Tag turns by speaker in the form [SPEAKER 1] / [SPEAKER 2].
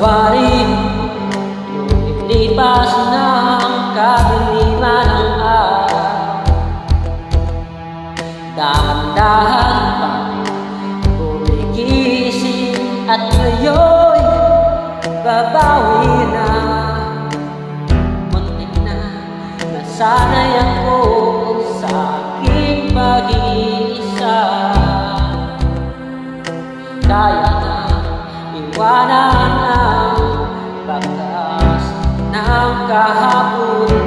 [SPEAKER 1] sawarin, lumilipas ng kadiliman ng araw. Dahan-dahan pa gumigising at ngayon babawi na. Muntik na nasanay ako sa aking pag-iisa. Kaya na iwanan ang bakas ng kahapon.